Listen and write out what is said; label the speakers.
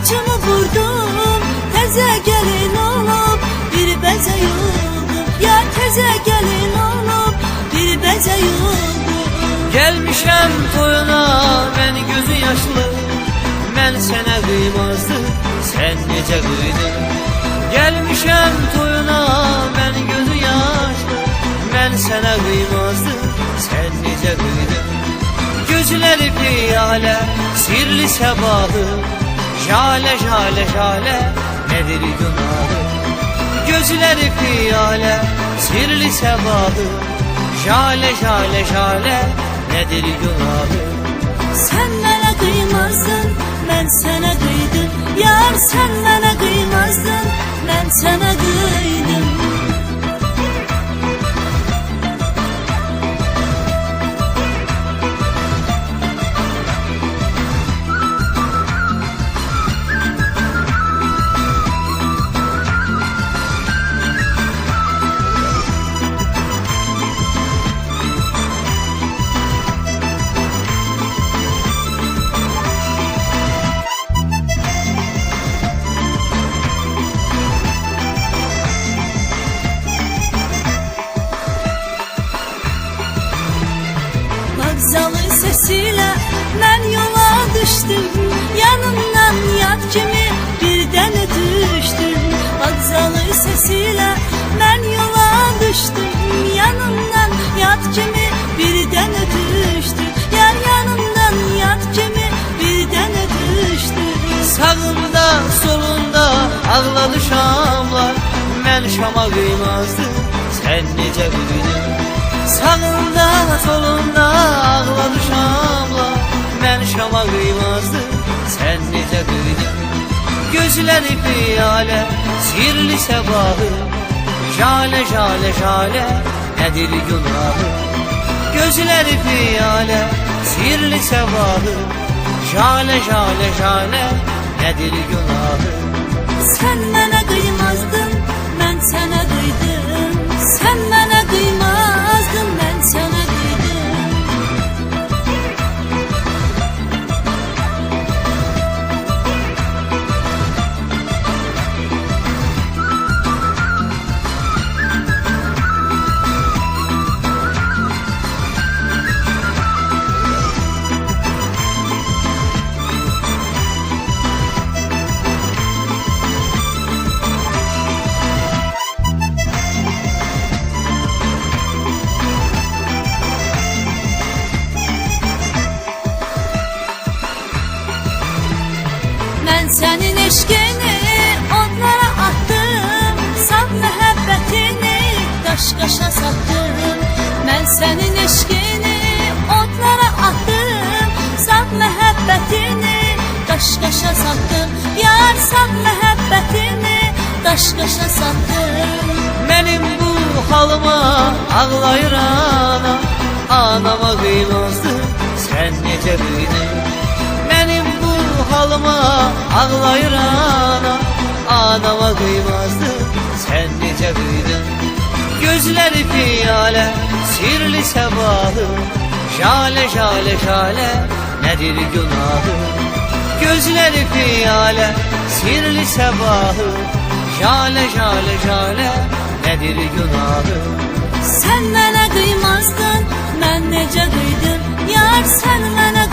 Speaker 1: saçımı vurdum, təzə gəlin olub bir bəzə yoldum. Yar təzə gəlin olub bir bəzə yoldum.
Speaker 2: Gelmişəm toyuna mən gözü yaşlı, mən sənə qıymazdım, sən necə qıydın. Gelmişəm toyuna mən gözü yaşlı, mən sənə qıymazdım, sən necə qıydın. Gözləri piyalə, sirli səbahı, jale jale jale nedir günahı. Gözləri piyalə, sirli səbahı, jale jale jale nedir günahı.
Speaker 1: Sən mənə qıymazdın, mən sənə qıydım. Yar sən mənə qıymazdın, mən sənə qıydım. Vağzalı sesiyle mən yola düştüm, yanımdan yad kimi birden ötüştüm. Vağzalı sesiyle mən yola düştüm, yanımdan yad kimi birden ötüştüm. Yar yanımdan yad kimi birden ötüştüm.
Speaker 2: Sağında solunda ağladı şamlar, mən şama qıymazdım, sən necə qıydın. Sağında solunda ağladı şamlar, mən şama qıymazdım, sən necə qıydın. Gözləri piyalə, sirli səbahı, jale jale jale nədir günahı. Gözləri piyalə, sirli səbahı, jale jale jale nədir günahı.
Speaker 1: Sən mənə qıymazdın, mən sənə qıydım. Sən mənə qıymazdın, mən sənə qıydım. Mən sənin eşqini onlara attım, saf məhəbbətini daş-qaşa satdım. Mən sənin eşqini onlara attım, saf məhəbbətini daş-qaşa satdım. Yar saf məhəbbətini daş-qaşa satdım.
Speaker 2: Mənim bu halıma ağlayır anam, anama qıymazdım, sən necə qıydın. Mənim bu halıma ağlayır anam, anama qıymazdım, sən necə qıydın. Gözləri piyalə, sirli səbahı, jale jale jale nədir günahı. Gözləri piyalə, sirli səbahı, jale jale jale nədir günahı.
Speaker 1: Sən mənə qıymazdın, mən necə qıydım. Yar sən mənə